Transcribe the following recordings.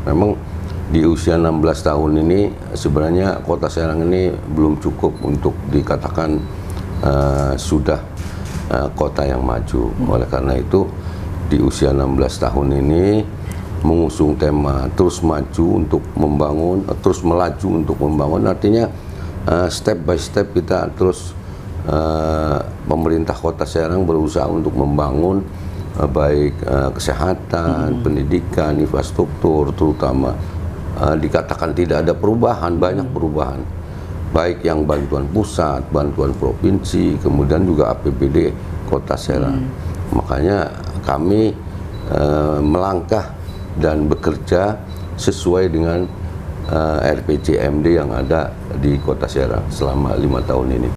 Memang di usia 16 tahun ini sebenarnya Kota Serang ini belum cukup untuk dikatakan sudah kota yang maju. Oleh karena itu di usia 16 tahun ini mengusung tema terus maju untuk membangun, terus melaju untuk membangun, artinya step by step kita terus pemerintah Kota Serang berusaha untuk membangun baik kesehatan, pendidikan, infrastruktur, terutama dikatakan tidak ada perubahan, banyak perubahan, baik yang bantuan pusat, bantuan provinsi, kemudian juga APBD Kota Serang. Makanya kami melangkah dan bekerja sesuai dengan RPJMD yang ada di Kota Serang selama 5 tahun ini.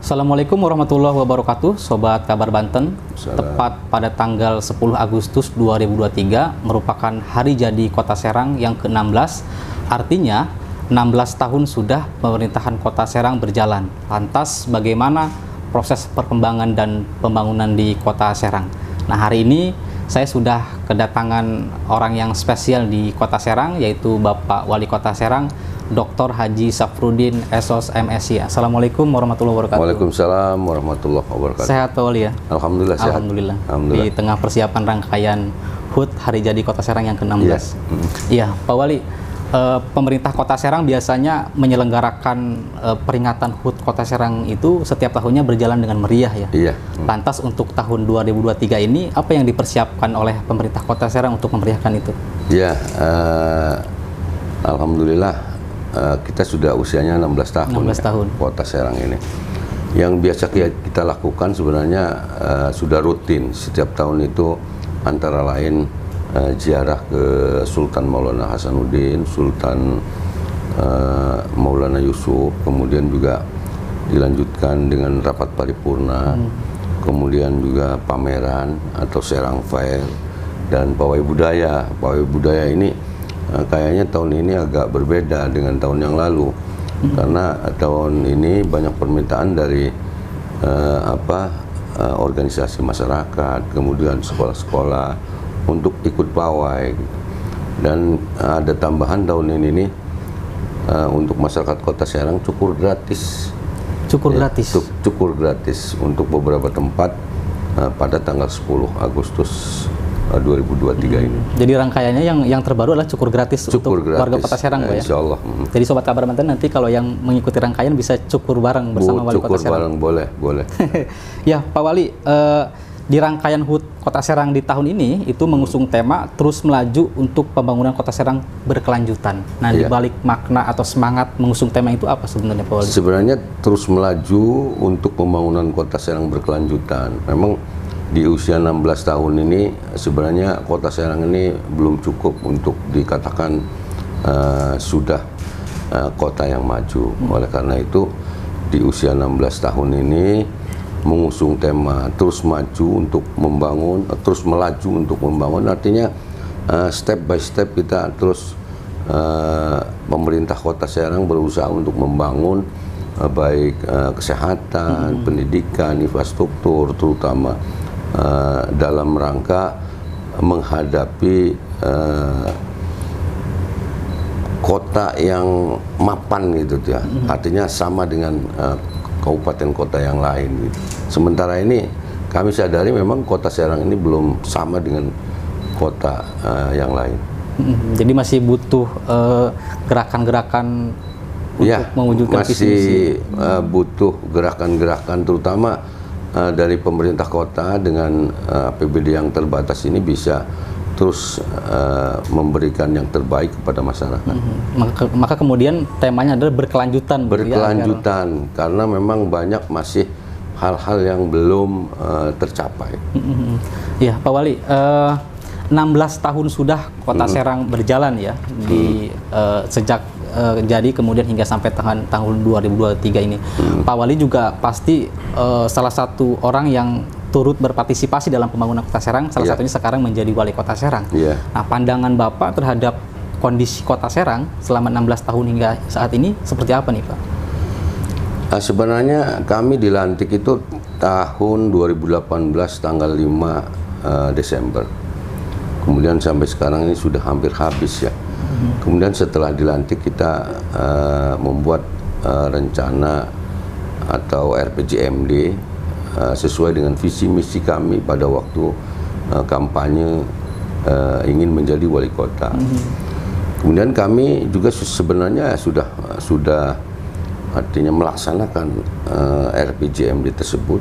Assalamualaikum warahmatullahi wabarakatuh, Sobat Kabar Banten. Tepat pada tanggal 10 Agustus 2023 merupakan hari jadi Kota Serang yang ke-16. Artinya 16 tahun sudah pemerintahan Kota Serang berjalan. Lantas bagaimana proses perkembangan dan pembangunan di Kota Serang? Nah, hari ini saya sudah kedatangan orang yang spesial di Kota Serang, yaitu Bapak Wali Kota Serang, Dr. Haji Safrudin SOS MSI. Assalamualaikum warahmatullahi wabarakatuh. Waalaikumsalam warahmatullahi wabarakatuh. Sehat Pak Wali ya? Alhamdulillah sehat. Alhamdulillah. Alhamdulillah. Di tengah persiapan rangkaian HUT Hari Jadi Kota Serang yang ke-16. Iya, Pak Wali, pemerintah Kota Serang biasanya menyelenggarakan peringatan HUT Kota Serang itu setiap tahunnya berjalan dengan meriah ya. Iya. Lantas untuk tahun 2023 ini apa yang dipersiapkan oleh pemerintah Kota Serang untuk memeriahkan itu? Ya, alhamdulillah kita sudah usianya 16 tahun. 16 tahun. Kota Serang ini. Yang biasa kita lakukan sebenarnya sudah rutin setiap tahun itu, antara lain ziarah ke Sultan Maulana Hasanuddin, Sultan Maulana Yusuf, kemudian juga dilanjutkan dengan rapat paripurna, kemudian juga pameran atau Serang Fair, dan pawai budaya. Pawai budaya ini kayaknya tahun ini agak berbeda dengan tahun yang lalu, karena tahun ini banyak permintaan dari organisasi masyarakat, kemudian sekolah-sekolah untuk ikut pawai. Dan ada tambahan tahun ini nih, untuk masyarakat Kota Serang cukur gratis. Cukur gratis? Cukur gratis untuk beberapa tempat pada tanggal 10 Agustus 2023 ini. Jadi rangkaiannya yang terbaru adalah cukur gratis untuk warga Kota Serang, Pak ya? Insya Allah. Jadi Sobat Kabar Banten nanti kalau yang mengikuti rangkaian bisa cukur bareng bersama Wali Kota Serang. Cukur bareng, boleh. Ya, Pak Wali, di rangkaian HUT Kota Serang di tahun ini itu mengusung tema terus melaju untuk pembangunan Kota Serang berkelanjutan. Nah, di balik makna atau semangat mengusung tema itu apa sebenarnya, Pak Wali? Sebenarnya terus melaju untuk pembangunan Kota Serang berkelanjutan. Memang di usia 16 tahun ini sebenarnya Kota Serang ini belum cukup untuk dikatakan sudah kota yang maju. Oleh karena itu di usia 16 tahun ini mengusung tema terus maju untuk membangun, terus melaju untuk membangun, artinya step by step kita terus pemerintah Kota Serang berusaha untuk membangun baik kesehatan, pendidikan, infrastruktur, terutama dalam rangka menghadapi kota yang mapan gitu ya, artinya sama dengan kabupaten kota yang lain gitu. Sementara ini kami sadari memang Kota Serang ini belum sama dengan kota yang lain. Jadi masih butuh gerakan-gerakan untuk mewujudkan visi misi. Butuh gerakan-gerakan terutama dari pemerintah kota dengan APBD yang terbatas ini bisa terus memberikan yang terbaik kepada masyarakat. Maka kemudian temanya adalah berkelanjutan. Berkelanjutan, karena memang banyak masih hal-hal yang belum tercapai. Ya, Pak Wali, 16 tahun sudah Kota Serang berjalan ya, sejak jadi kemudian hingga sampai tahun 2023 ini. Pak Wali juga pasti salah satu orang yang turut berpartisipasi dalam pembangunan Kota Serang, salah satunya sekarang menjadi Wali Kota Serang. Nah, pandangan Bapak terhadap kondisi Kota Serang selama 16 tahun hingga saat ini seperti apa nih, Pak? Sebenarnya kami dilantik itu tahun 2018 tanggal 5 Desember. Kemudian sampai sekarang ini sudah hampir habis ya. Kemudian setelah dilantik kita membuat rencana atau RPJMD sesuai dengan visi misi kami pada waktu kampanye ingin menjadi wali kota. Kemudian kami juga sebenarnya sudah artinya melaksanakan RPJMD tersebut,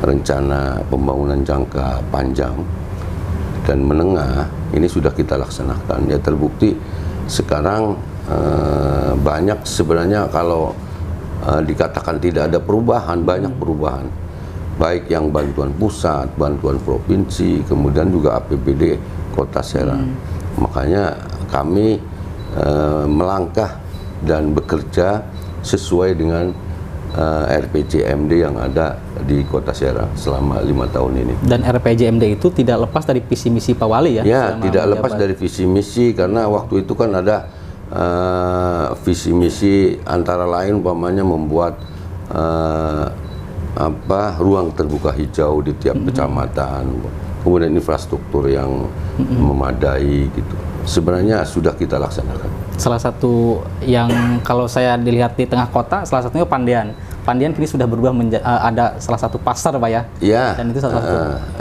rencana pembangunan jangka panjang dan menengah ini sudah kita laksanakan. Ya terbukti sekarang banyak sebenarnya kalau dikatakan tidak ada perubahan, banyak perubahan. Baik yang bantuan pusat, bantuan provinsi, kemudian juga APBD Kota Serang. Makanya kami melangkah dan bekerja sesuai dengan RPJMD yang ada di Kota Serang selama 5 tahun ini. Dan RPJMD itu tidak lepas dari visi misi Pak Wali ya? Ya, tidak lepas dari visi misi karena waktu itu kan ada visi misi antara lain umpamanya membuat ruang terbuka hijau di tiap kecamatan, kemudian infrastruktur yang memadai gitu. Sebenarnya sudah kita laksanakan. Salah satu yang kalau saya dilihat di tengah kota, salah satunya Pandian. Pandian kini sudah berubah ada salah satu pasar, Pak ya? Ya. Dan itu salah satu.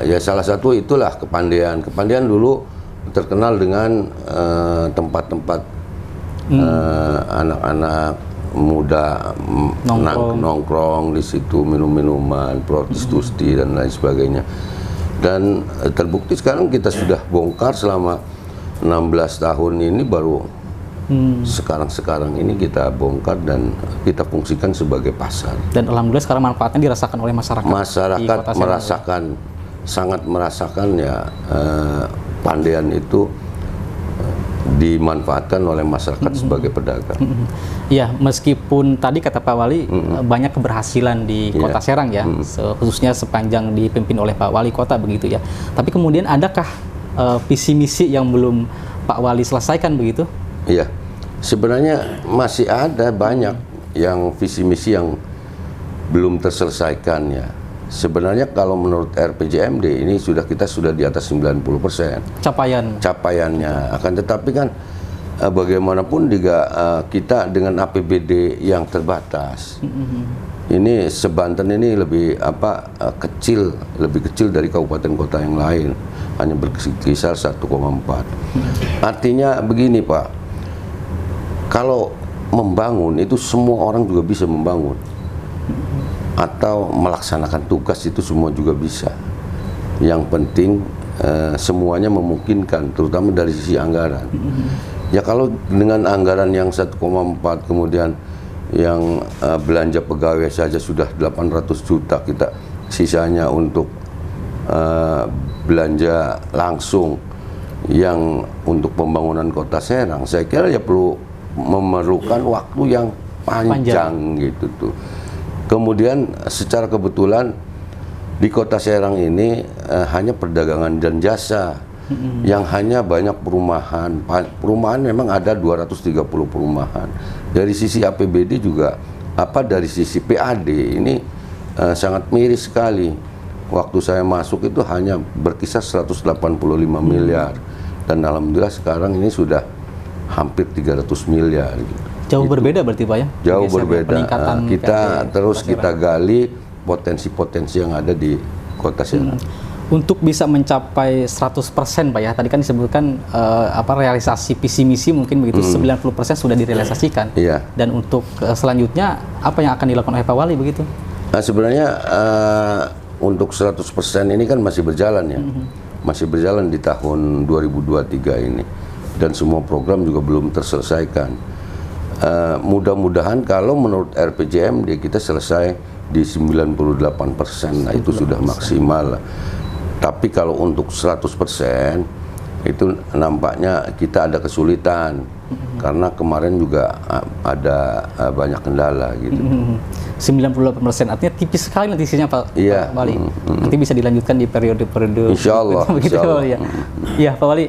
Ya salah satu itulah Kepandian. Kepandian dulu terkenal dengan tempat-tempat anak-anak muda nongkrong di situ, minum-minuman, prostitusi dan lain sebagainya. Dan terbukti sekarang kita sudah bongkar selama 16 tahun ini baru sekarang ini kita bongkar dan kita fungsikan sebagai pasar. Dan alhamdulillah sekarang manfaatnya dirasakan oleh masyarakat. Masyarakat merasakan, sangat merasakan ya Pandian itu dimanfaatkan oleh masyarakat sebagai pedagang. Iya, meskipun tadi kata Pak Wali banyak keberhasilan di Kota Serang ya, khususnya sepanjang dipimpin oleh Pak Wali Kota begitu ya. Tapi kemudian adakah visi misi yang belum Pak Wali selesaikan begitu? Iya, sebenarnya masih ada banyak yang visi misi yang belum terselesaikan ya. Sebenarnya kalau menurut RPJMD ini kita sudah di atas 90% capaiannya. Akan tetapi kan bagaimanapun juga kita dengan APBD yang terbatas. Ini Sebanten ini lebih lebih kecil dari kabupaten kota yang lain, hanya berkisar 1,4. Artinya begini Pak, kalau membangun itu semua orang juga bisa membangun, atau melaksanakan tugas itu semua juga bisa. Yang penting semuanya memungkinkan, terutama dari sisi anggaran. Ya kalau dengan anggaran yang 1,4 kemudian yang belanja pegawai saja sudah 800 juta, kita sisanya untuk belanja langsung yang untuk pembangunan Kota Serang, saya kira ya perlu memerlukan waktu yang panjang gitu tuh. Kemudian secara kebetulan di Kota Serang ini hanya perdagangan dan jasa yang hanya banyak perumahan. Perumahan memang ada 230 perumahan. Dari sisi APBD juga dari sisi PAD ini sangat miris sekali. Waktu saya masuk itu hanya berkisar 185 miliar dan alhamdulillah sekarang ini sudah hampir 300 miliar gitu. Jauh berbeda berarti Pak ya? Jauh berbeda. Kita terus kita gali potensi-potensi yang ada di Kota Serang. Untuk bisa mencapai 100% Pak ya, tadi kan disebutkan realisasi visi misi mungkin begitu 90% sudah direalisasikan. Iya. Dan untuk selanjutnya apa yang akan dilakukan oleh Pak Wali begitu? Nah sebenarnya untuk 100% ini kan masih berjalan ya. Masih berjalan di tahun 2023 ini. Dan semua program juga belum terselesaikan. Mudah-mudahan kalau menurut RPJMD kita selesai di 98%, nah itu sudah maksimal. Tapi kalau untuk 100% itu nampaknya kita ada kesulitan karena kemarin juga ada banyak kendala gitu. 98% artinya tipis sekali nanti sisinya Pak Wali. Nanti bisa dilanjutkan di periode-periode Insya Allah. Begitu Pak Wali ya. Iya Pak Wali.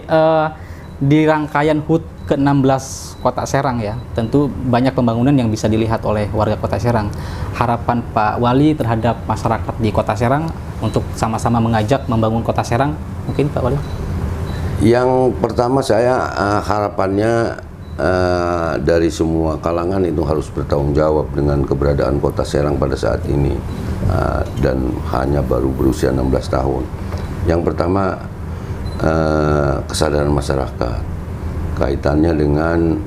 di rangkaian HUT ke-16 Kota Serang ya, tentu banyak pembangunan yang bisa dilihat oleh warga Kota Serang. Harapan Pak Wali terhadap masyarakat di Kota Serang untuk sama-sama mengajak membangun Kota Serang, mungkin Pak Wali? Yang pertama saya harapannya dari semua kalangan itu harus bertanggung jawab dengan keberadaan Kota Serang pada saat ini, dan hanya baru berusia 16 tahun. Yang pertama, kesadaran masyarakat kaitannya dengan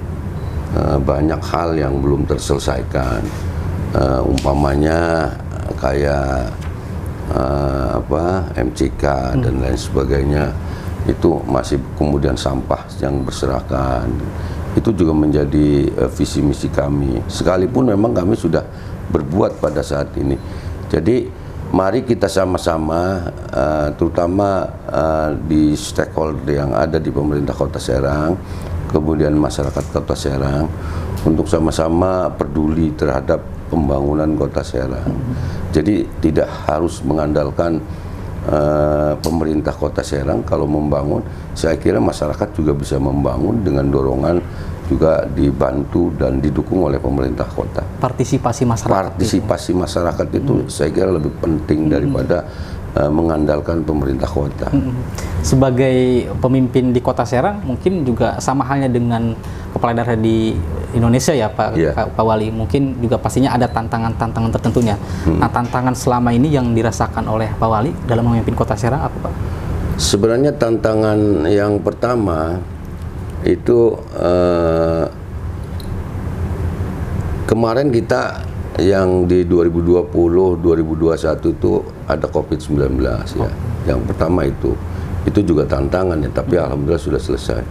banyak hal yang belum terselesaikan, umpamanya kayak MCK dan lain sebagainya, itu masih kemudian sampah yang berserakan. Itu juga menjadi visi misi kami, sekalipun memang kami sudah berbuat pada saat ini. Jadi mari kita sama-sama, terutama di stakeholder yang ada di pemerintah Kota Serang, kemudian masyarakat Kota Serang, untuk sama-sama peduli terhadap pembangunan Kota Serang. Jadi tidak harus mengandalkan pemerintah Kota Serang kalau membangun. Saya kira masyarakat juga bisa membangun dengan dorongan juga dibantu dan didukung oleh pemerintah kota. Partisipasi masyarakat. Partisipasi masyarakat itu saya kira lebih penting daripada mengandalkan pemerintah kota. Sebagai pemimpin di Kota Serang, mungkin juga sama halnya dengan kepala daerah di Indonesia ya Pak Wali. Mungkin juga pastinya ada tantangan-tantangan tertentunya. Nah, tantangan selama ini yang dirasakan oleh Pak Wali dalam memimpin Kota Serang apa Pak? Sebenarnya tantangan yang pertama itu kemarin kita yang di 2020-2021 itu ada COVID-19 ya. Yang pertama itu juga tantangan ya, tapi alhamdulillah sudah selesai.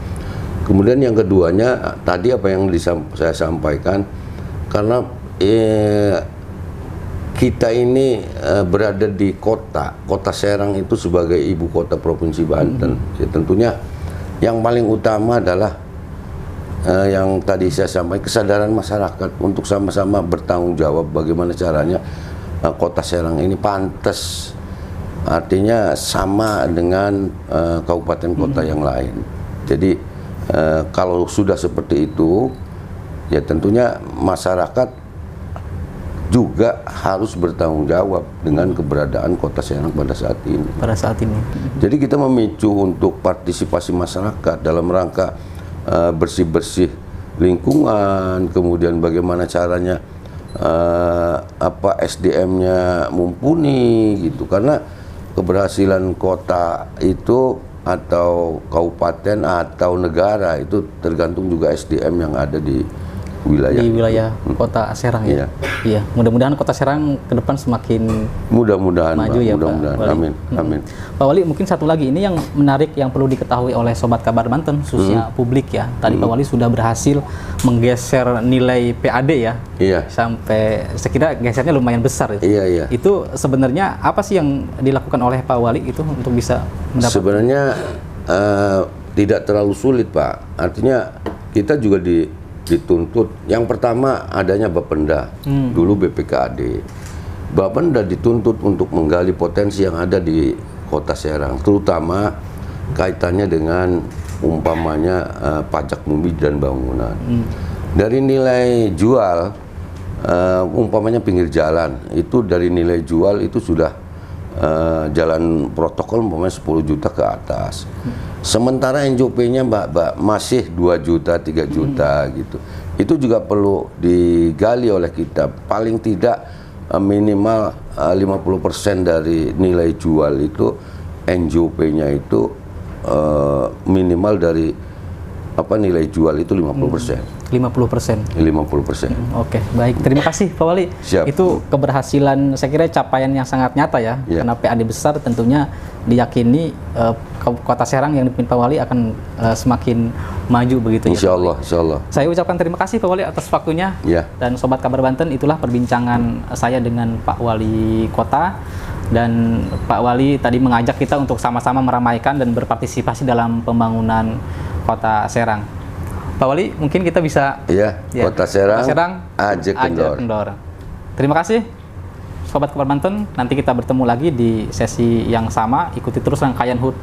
Kemudian yang keduanya tadi apa yang saya sampaikan, karena kita ini berada di Kota Serang itu sebagai ibu kota Provinsi Banten. Ya, tentunya yang paling utama adalah yang tadi saya sampaikan, kesadaran masyarakat untuk sama-sama bertanggung jawab bagaimana caranya Kota Serang ini pantas, artinya sama dengan kabupaten kota yang lain. Jadi kalau sudah seperti itu, ya tentunya masyarakat juga harus bertanggung jawab dengan keberadaan Kota Serang pada saat ini. Jadi kita memicu untuk partisipasi masyarakat dalam rangka bersih-bersih lingkungan, kemudian bagaimana caranya SDM-nya mumpuni gitu. Karena keberhasilan kota itu atau kabupaten atau negara itu tergantung juga SDM yang ada di wilayah Kota Serang ya. Iya, mudah-mudahan Kota Serang ke depan semakin mudah-mudahan maju ya Pak Wali. Amin. Pak Wali, mungkin satu lagi ini yang menarik yang perlu diketahui oleh Sobat Kabar Banten, khususnya publik ya. Tadi Pak Wali sudah berhasil menggeser nilai PAD ya. Iya. Sampai sekira gesernya lumayan besar itu. Iya. Itu sebenarnya apa sih yang dilakukan oleh Pak Wali itu untuk bisa mendapat? Sebenarnya tidak terlalu sulit Pak. Artinya kita juga dituntut, yang pertama adanya Bapenda, dulu BPKAD. Bapenda dituntut untuk menggali potensi yang ada di Kota Serang, terutama kaitannya dengan umpamanya pajak bumi dan bangunan. Dari nilai jual, umpamanya pinggir jalan, itu dari nilai jual itu sudah jalan protokol umpamanya 10 juta ke atas. Sementara NJP-nya masih 2 juta, 3 juta gitu. Itu juga perlu digali oleh kita. Paling tidak minimal 50% dari nilai jual itu NJP-nya itu minimal dari nilai jual itu 50%. 50%. Oke, baik. Terima kasih Pak Wali. Siap. Itu keberhasilan, saya kira capaian yang sangat nyata ya. Karena PAD besar tentunya diyakini Kota Serang yang dipimpin Pak Wali akan semakin maju begitu Insya Allah. Saya ucapkan terima kasih Pak Wali atas waktunya. Dan Sobat Kabar Banten, itulah perbincangan saya dengan Pak Wali Kota. Dan Pak Wali tadi mengajak kita untuk sama-sama meramaikan dan berpartisipasi dalam pembangunan Kota Serang. Pak Wali, mungkin kita bisa Kota Serang Aja Kendor. Terima kasih Sobat Kabar Banten. Nanti kita bertemu lagi di sesi yang sama. Ikuti terus rangkaian HUT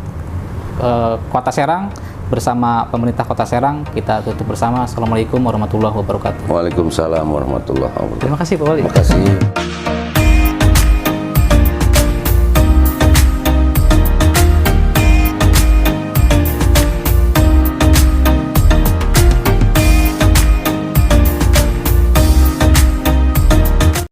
Kota Serang bersama pemerintah Kota Serang. Kita tutup bersama. Assalamualaikum warahmatullahi wabarakatuh. Waalaikumsalam warahmatullahi wabarakatuh. Terima kasih Pak Wali. Terima kasih.